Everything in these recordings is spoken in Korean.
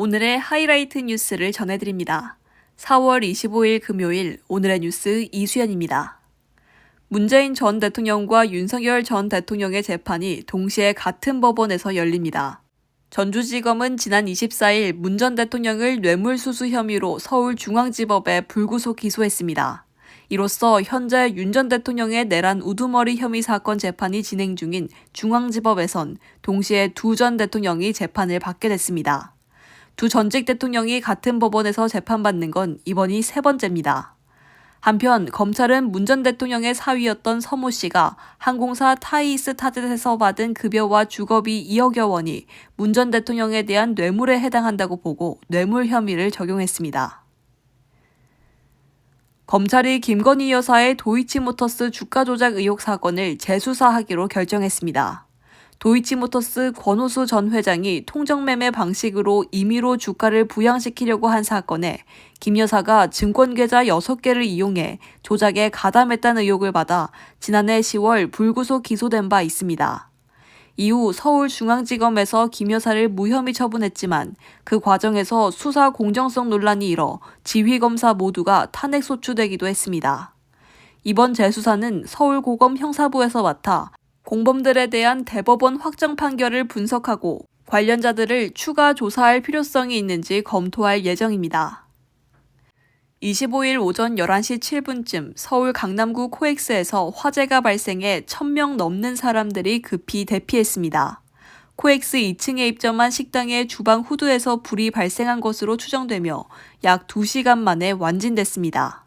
오늘의 하이라이트 뉴스를 전해드립니다. 4월 25일 금요일 오늘의 뉴스 이수연입니다. 문재인 전 대통령과 윤석열 전 대통령의 재판이 동시에 같은 법원에서 열립니다. 전주지검은 지난 24일 문 전 대통령을 뇌물수수 혐의로 서울중앙지법에 불구속 기소했습니다. 이로써 현재 윤 전 대통령의 내란 우두머리 혐의 사건 재판이 진행 중인 중앙지법에선 동시에 두 전 대통령이 재판을 받게 됐습니다. 두 전직 대통령이 같은 법원에서 재판받는 건 이번이 세 번째입니다. 한편 검찰은 문 전 대통령의 사위였던 서모 씨가 항공사 타이스 타젯에서 받은 급여와 주거비 2억여 원이 문 전 대통령에 대한 뇌물에 해당한다고 보고 뇌물 혐의를 적용했습니다. 검찰이 김건희 여사의 도이치모터스 주가 조작 의혹 사건을 재수사하기로 결정했습니다. 도이치모터스 권오수 전 회장이 통정매매 방식으로 임의로 주가를 부양시키려고 한 사건에 김 여사가 증권계좌 6개를 이용해 조작에 가담했다는 의혹을 받아 지난해 10월 불구속 기소된 바 있습니다. 이후 서울중앙지검에서 김 여사를 무혐의 처분했지만 그 과정에서 수사 공정성 논란이 일어 지휘검사 모두가 탄핵소추되기도 했습니다. 이번 재수사는 서울고검 형사부에서 맡아 공범들에 대한 대법원 확정 판결을 분석하고 관련자들을 추가 조사할 필요성이 있는지 검토할 예정입니다. 25일 오전 11시 7분쯤 서울 강남구 코엑스에서 화재가 발생해 1,000명 넘는 사람들이 급히 대피했습니다. 코엑스 2층에 입점한 식당의 주방 후드에서 불이 발생한 것으로 추정되며 약 2시간 만에 완진됐습니다.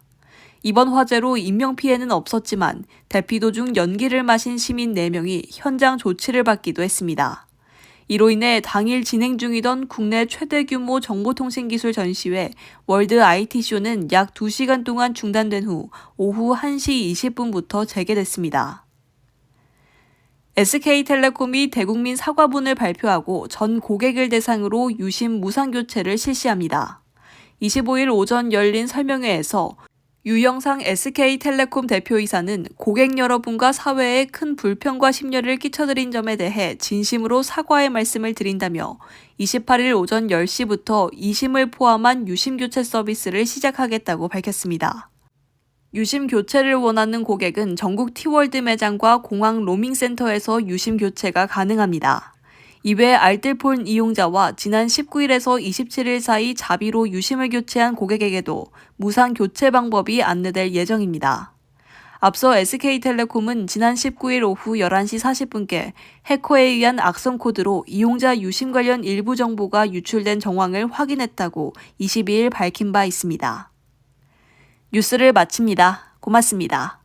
이번 화재로 인명피해는 없었지만 대피 도중 연기를 마신 시민 4명이 현장 조치를 받기도 했습니다. 이로 인해 당일 진행 중이던 국내 최대 규모 정보통신기술 전시회 월드 IT쇼는 약 2시간 동안 중단된 후 오후 1시 20분부터 재개됐습니다. SK텔레콤이 대국민 사과문을 발표하고 전 고객을 대상으로 유심 무상교체를 실시합니다. 25일 오전 열린 설명회에서 유영상 SK텔레콤 대표이사는 고객 여러분과 사회에 큰 불편과 심려를 끼쳐드린 점에 대해 진심으로 사과의 말씀을 드린다며 28일 오전 10시부터 이심을 포함한 유심 교체 서비스를 시작하겠다고 밝혔습니다. 유심 교체를 원하는 고객은 전국 티월드 매장과 공항 로밍센터에서 유심 교체가 가능합니다. 이외 알뜰폰 이용자와 지난 19일에서 27일 사이 자비로 유심을 교체한 고객에게도 무상 교체 방법이 안내될 예정입니다. 앞서 SK텔레콤은 지난 19일 오후 11시 40분께 해커에 의한 악성 코드로 이용자 유심 관련 일부 정보가 유출된 정황을 확인했다고 22일 밝힌 바 있습니다. 뉴스를 마칩니다. 고맙습니다.